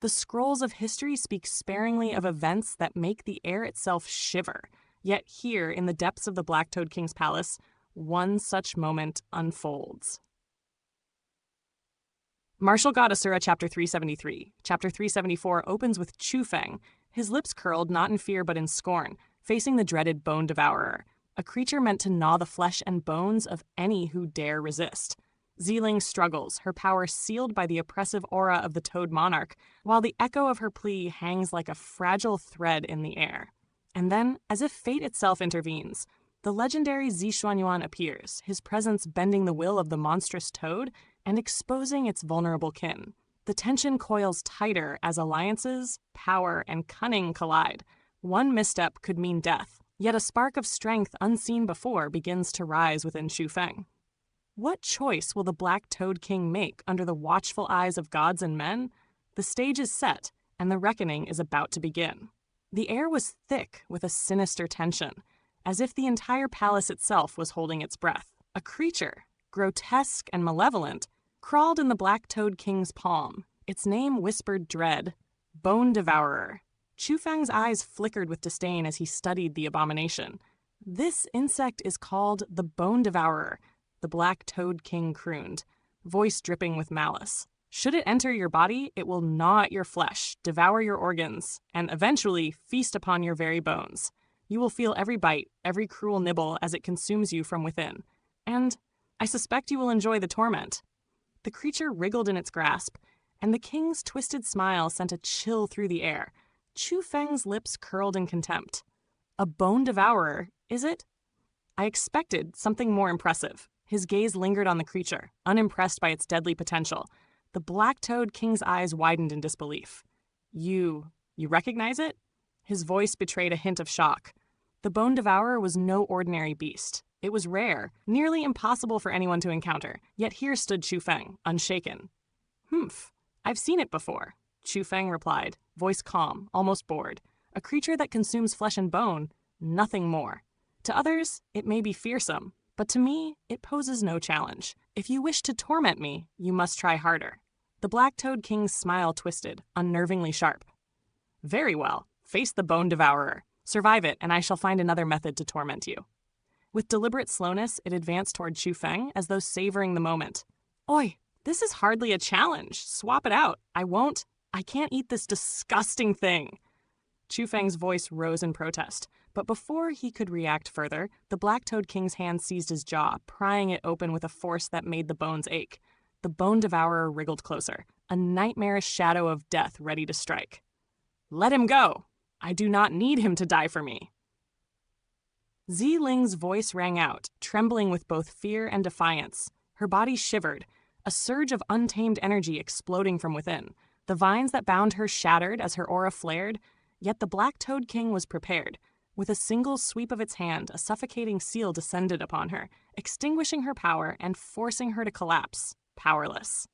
The scrolls of history speak sparingly of events that make the air itself shiver. Yet here, in the depths of the Black-Toed King's palace, one such moment unfolds. Martial God Asura, Chapter 373. Chapter 374 opens with Chu Feng, his lips curled not in fear but in scorn, facing the dreaded Bone Devourer, a creature meant to gnaw the flesh and bones of any who dare resist. Ling struggles, her power sealed by the oppressive aura of the Toad Monarch, while the echo of her plea hangs like a fragile thread in the air. And then, as if fate itself intervenes, the legendary Zi Xuanyuan appears, his presence bending the will of the monstrous toad and exposing its vulnerable kin. The tension coils tighter as alliances, power, and cunning collide. One misstep could mean death, yet a spark of strength unseen before begins to rise within Chu Feng. What choice will the Black Toad King make under the watchful eyes of gods and men? The stage is set, and the reckoning is about to begin. The air was thick with a sinister tension, as if the entire palace itself was holding its breath. A creature, grotesque and malevolent, crawled in the Black Toad King's palm. Its name whispered dread, Bone Devourer. Chu Feng's eyes flickered with disdain as he studied the abomination. This insect is called the Bone Devourer, the Black Toad King crooned, voice dripping with malice. Should it enter your body, it will gnaw at your flesh, devour your organs, and eventually feast upon your very bones. You will feel every bite, every cruel nibble as it consumes you from within. And I suspect you will enjoy the torment. The creature wriggled in its grasp, and the king's twisted smile sent a chill through the air. Chu Feng's lips curled in contempt. A bone devourer, is it? I expected something more impressive. His gaze lingered on the creature, unimpressed by its deadly potential. The Black Toad King's eyes widened in disbelief. You recognize it? His voice betrayed a hint of shock. The Bone Devourer was no ordinary beast. It was rare, nearly impossible for anyone to encounter, yet here stood Chu Feng, unshaken. I've seen it before, Chu Feng replied, voice calm, almost bored. A creature that consumes flesh and bone, nothing more. To others, it may be fearsome, but to me, it poses no challenge. If you wish to torment me, you must try harder. The Black Toad King's smile twisted, unnervingly sharp. Very well, face the Bone Devourer. Survive it, and I shall find another method to torment you. With deliberate slowness, it advanced toward Chu Feng as though savoring the moment. Oi, this is hardly a challenge. Swap it out. I can't eat this disgusting thing. Chu Feng's voice rose in protest, but before he could react further, the Black Toad King's hand seized his jaw, prying it open with a force that made the bones ache. The Bone Devourer wriggled closer, a nightmarish shadow of death ready to strike. Let him go! I do not need him to die for me. Zi Ling's voice rang out, trembling with both fear and defiance. Her body shivered, a surge of untamed energy exploding from within. The vines that bound her shattered as her aura flared, yet the Black Toad King was prepared. With a single sweep of its hand, a suffocating seal descended upon her, extinguishing her power and forcing her to collapse, powerless.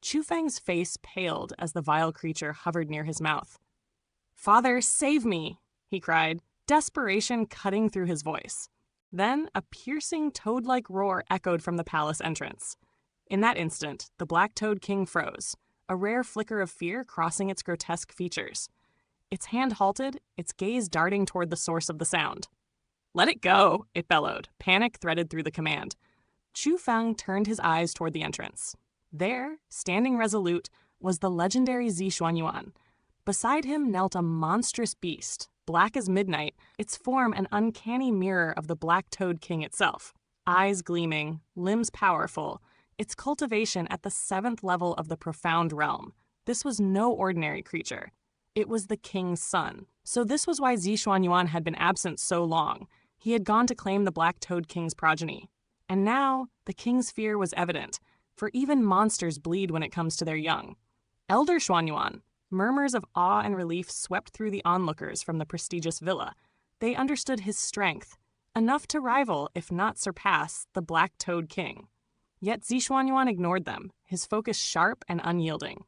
Chu Feng's face paled as the vile creature hovered near his mouth. Father, save me, he cried, desperation cutting through his voice. Then a piercing toad-like roar echoed from the palace entrance. In that instant, the Black Toad King froze, a rare flicker of fear crossing its grotesque features. Its hand halted, its gaze darting toward the source of the sound. Let it go, it bellowed, panic threaded through the command. Chu Feng turned his eyes toward the entrance. There, standing resolute, was the legendary Zi Xuanyuan. Beside him knelt a monstrous beast, black as midnight, its form an uncanny mirror of the Black Toad King itself. Eyes gleaming, limbs powerful, its cultivation at the 7th level of the profound realm. This was no ordinary creature. It was the king's son. So this was why Zi Xuanyuan had been absent so long. He had gone to claim the Black Toad King's progeny. And now, the king's fear was evident, for even monsters bleed when it comes to their young. Elder Xuanyuan, murmurs of awe and relief swept through the onlookers from the prestigious villa. They understood his strength, enough to rival, if not surpass, the Black Toad King. Yet Zi Xuanyuan ignored them, his focus sharp and unyielding.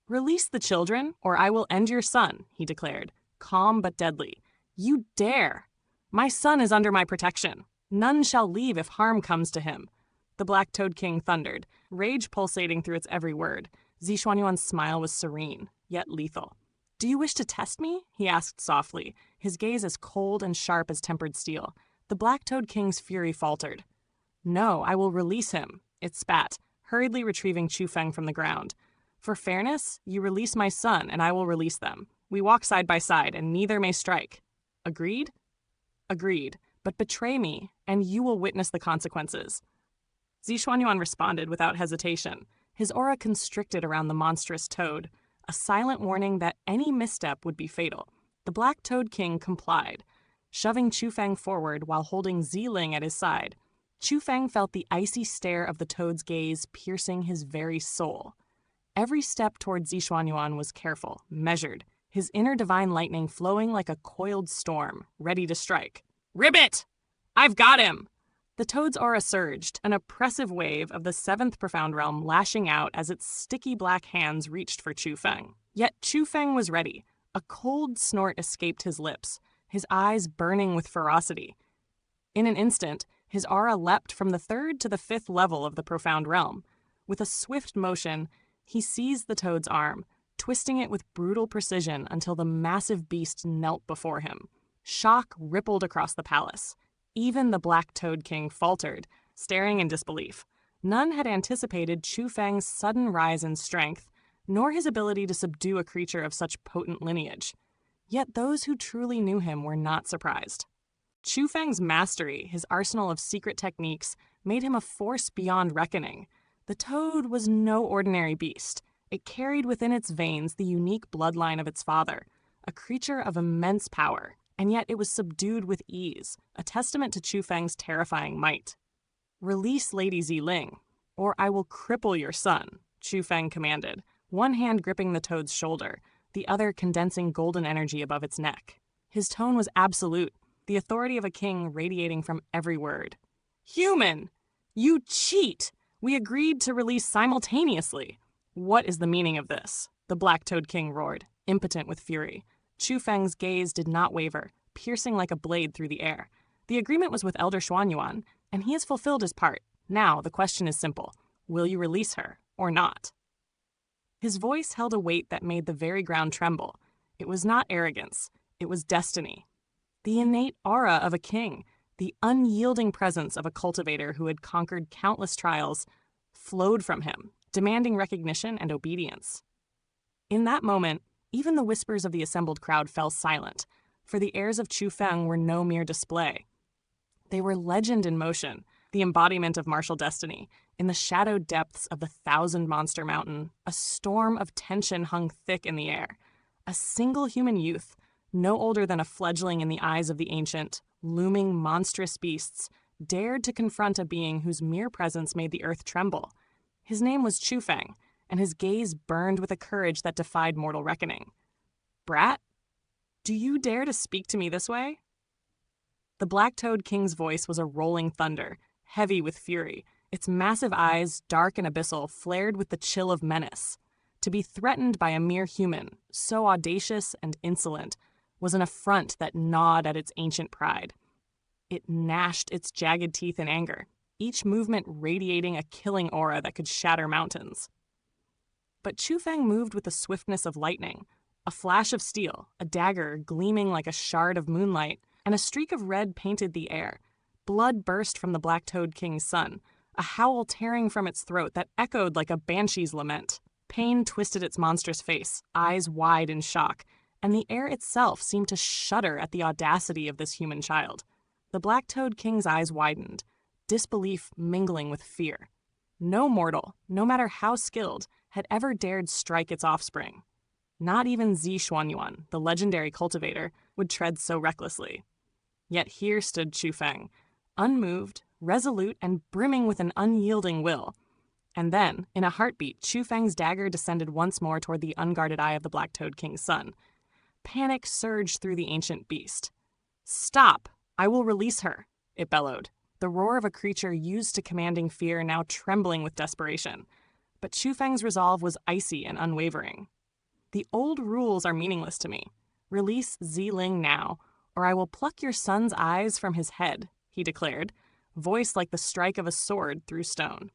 Release the children, or I will end your son, he declared, calm but deadly. You dare! My son is under my protection. None shall leave if harm comes to him. The Black Toad King thundered, rage pulsating through its every word. Zi Xuanyuan's smile was serene. yet lethal. "Do you wish to test me?" he asked softly, his gaze as cold and sharp as tempered steel. The Black-Toed King's fury faltered. "No, I will release him," it spat, hurriedly retrieving Chu Feng from the ground. "For fairness, you release my son, and I will release them. We walk side by side, and neither may strike. Agreed?" "Agreed, but betray me, and you will witness the consequences." Zi Xuanyuan responded without hesitation, his aura constricted around the monstrous toad, a silent warning that any misstep would be fatal. The Black-Toed King complied, shoving Chu Feng forward while holding Zi Ling at his side. Chu Feng felt the icy stare of the toad's gaze piercing his very soul. Every step toward Zi Xuanyuan was careful, measured, his inner divine lightning flowing like a coiled storm, ready to strike. "Ribbit! I've got him!" The toad's aura surged, an oppressive wave of the seventh profound realm lashing out as its sticky black hands reached for Chu Feng. Yet Chu Feng was ready. A cold snort escaped his lips, his eyes burning with ferocity. In an instant, his aura leapt from the third to the fifth level of the profound realm. With a swift motion, he seized the toad's arm, twisting it with brutal precision until the massive beast knelt before him. Shock rippled across the palace. Even the Black-Toed King faltered, staring in disbelief. None had anticipated Chu Feng's sudden rise in strength, nor his ability to subdue a creature of such potent lineage. Yet those who truly knew him were not surprised. Chu Feng's mastery, his arsenal of secret techniques, made him a force beyond reckoning. The toad was no ordinary beast. It carried within its veins the unique bloodline of its father, a creature of immense power, and yet it was subdued with ease, a testament to Chu Feng's terrifying might. "Release Lady Zi Ling, or I will cripple your son," Chu Feng commanded, one hand gripping the toad's shoulder, the other condensing golden energy above its neck. His tone was absolute, the authority of a king radiating from every word. "Human! You cheat! We agreed to release simultaneously. What is the meaning of this?" the Black-Toed King roared, impotent with fury. Chu Feng's gaze did not waver, piercing like a blade through the air. The agreement was with Elder Xuanyuan, and he has fulfilled his part. Now the question is simple. Will you release her, or not? His voice held a weight that made the very ground tremble. It was not arrogance. It was destiny. The innate aura of a king, the unyielding presence of a cultivator who had conquered countless trials, flowed from him, demanding recognition and obedience. In that moment, even the whispers of the assembled crowd fell silent, for the heirs of Chu Feng were no mere display. They were legend in motion, the embodiment of martial destiny. In the shadowed depths of the thousand-monster mountain, a storm of tension hung thick in the air. A single human youth, no older than a fledgling in the eyes of the ancient, looming monstrous beasts, dared to confront a being whose mere presence made the earth tremble. His name was Chu Feng, and his gaze burned with a courage that defied mortal reckoning. "Brat, do you dare to speak to me this way?" The Black-Toed King's voice was a rolling thunder, heavy with fury. Its massive eyes, dark and abyssal, flared with the chill of menace. To be threatened by a mere human, so audacious and insolent, was an affront that gnawed at its ancient pride. It gnashed its jagged teeth in anger, each movement radiating a killing aura that could shatter mountains. But Chu Feng moved with the swiftness of lightning, a flash of steel, a dagger gleaming like a shard of moonlight, and a streak of red painted the air. Blood burst from the Black-Toed King's son, a howl tearing from its throat that echoed like a banshee's lament. Pain twisted its monstrous face, eyes wide in shock, and the air itself seemed to shudder at the audacity of this human child. The Black-Toed King's eyes widened, disbelief mingling with fear. No mortal, no matter how skilled, had ever dared strike its offspring. Not even Zi Xuanyuan, the legendary cultivator, would tread so recklessly. Yet here stood Chu Feng, unmoved, resolute, and brimming with an unyielding will. And then, in a heartbeat, Chu Feng's dagger descended once more toward the unguarded eye of the Black-Toed King's son. Panic surged through the ancient beast. "Stop! I will release her," it bellowed, the roar of a creature used to commanding fear now trembling with desperation. But Chu Feng's resolve was icy and unwavering. "The old rules are meaningless to me. Release Zi Ling now, or I will pluck your son's eyes from his head," he declared, voice like the strike of a sword through stone.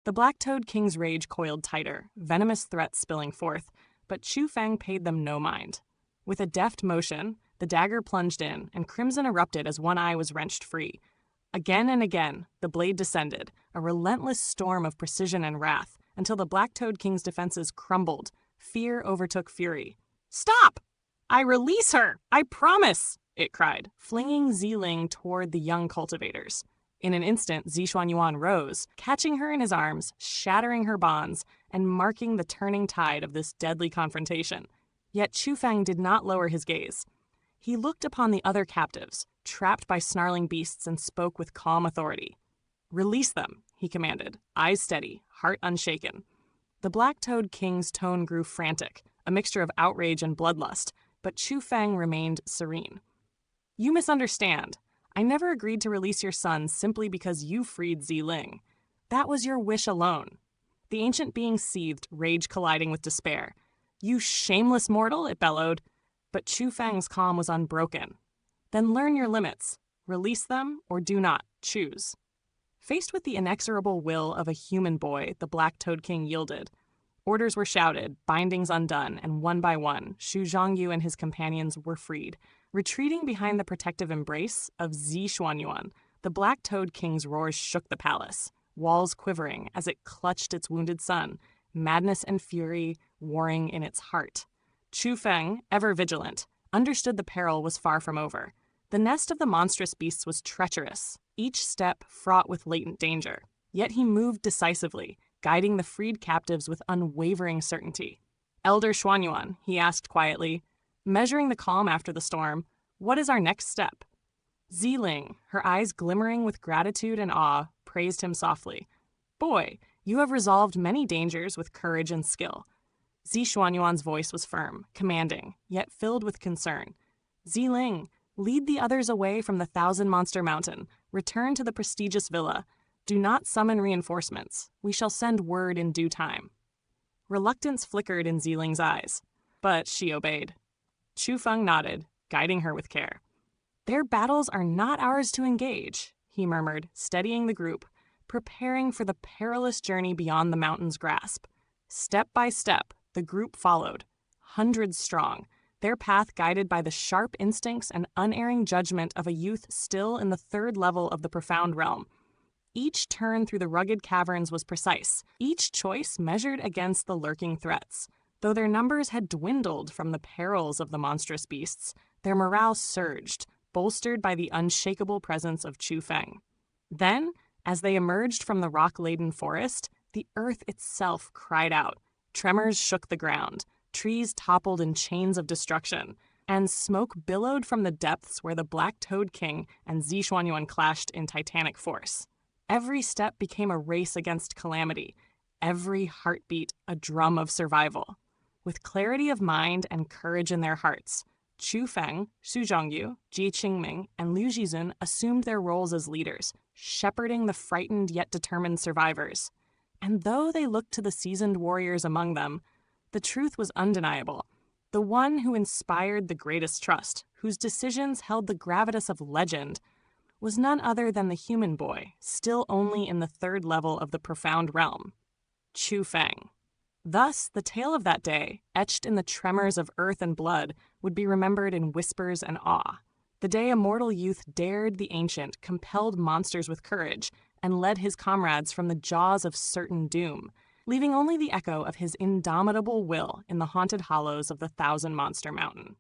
The Black-Toed King's rage coiled tighter, venomous threats spilling forth, but Chu Feng paid them no mind. With a deft motion, the dagger plunged in, and crimson erupted as one eye was wrenched free. Again and again, the blade descended, a relentless storm of precision and wrath, until the Black-Toed King's defenses crumbled. Fear overtook fury. "Stop! I release her! I promise!" it cried, flinging Zi Ling toward the young cultivators. In an instant, Zi Xuanyuan rose, catching her in his arms, shattering her bonds, and marking the turning tide of this deadly confrontation. Yet Chu Feng did not lower his gaze. He looked upon the other captives, trapped by snarling beasts, and spoke with calm authority. "Release them," he commanded, eyes steady, heart unshaken. The Black-Toed King's tone grew frantic, a mixture of outrage and bloodlust, but Chu Feng remained serene. "You misunderstand. I never agreed to release your son simply because you freed Zi Ling. That was your wish alone." The ancient being seethed, rage colliding with despair. "You shameless mortal," it bellowed. But Chu Feng's calm was unbroken. "Then learn your limits. Release them or do not. Choose." Faced with the inexorable will of a human boy, the Black-Toed King yielded. Orders were shouted, bindings undone, and one by one, Xu Zhongyu and his companions were freed. Retreating behind the protective embrace of Zi Xuanyuan, the Black-Toed King's roars shook the palace, walls quivering as it clutched its wounded son, madness and fury warring in its heart. Chu Feng, ever vigilant, understood the peril was far from over. The nest of the monstrous beasts was treacherous, each step fraught with latent danger. Yet he moved decisively, guiding the freed captives with unwavering certainty. "Elder Xuanyuan," he asked quietly, measuring the calm after the storm, "what is our next step?" Zi Ling, her eyes glimmering with gratitude and awe, praised him softly. "Boy, you have resolved many dangers with courage and skill." Zi Xuanyuan's voice was firm, commanding, yet filled with concern. "Zi Ling, lead the others away from the Thousand-Monster Mountain. Return to the prestigious villa. Do not summon reinforcements. We shall send word in due time." Reluctance flickered in Zi Ling's eyes, but she obeyed. Chu Feng nodded, guiding her with care. "Their battles are not ours to engage," he murmured, steadying the group, preparing for the perilous journey beyond the mountain's grasp. Step by step, the group followed, hundreds strong, their path guided by the sharp instincts and unerring judgment of a youth still in the third level of the profound realm. Each turn through the rugged caverns was precise, each choice measured against the lurking threats. Though their numbers had dwindled from the perils of the monstrous beasts, their morale surged, bolstered by the unshakable presence of Chu Feng. Then, as they emerged from the rock-laden forest, the earth itself cried out. Tremors shook the ground, trees toppled in chains of destruction, and smoke billowed from the depths where the Black-Toed King and Zi Xuanyuan clashed in titanic force. Every step became a race against calamity, every heartbeat a drum of survival. With clarity of mind and courage in their hearts, Chu Feng, Xu Zhongyu, Ji Qingming, and Liu Jizun assumed their roles as leaders, shepherding the frightened yet determined survivors. And though they looked to the seasoned warriors among them, the truth was undeniable. The one who inspired the greatest trust, whose decisions held the gravitas of legend, was none other than the human boy, still only in the third level of the profound realm, Chu Feng. Thus, the tale of that day, etched in the tremors of earth and blood, would be remembered in whispers and awe. The day a mortal youth dared the ancient, compelled monsters with courage, and led his comrades from the jaws of certain doom, leaving only the echo of his indomitable will in the haunted hollows of the Thousand-Monster Mountain.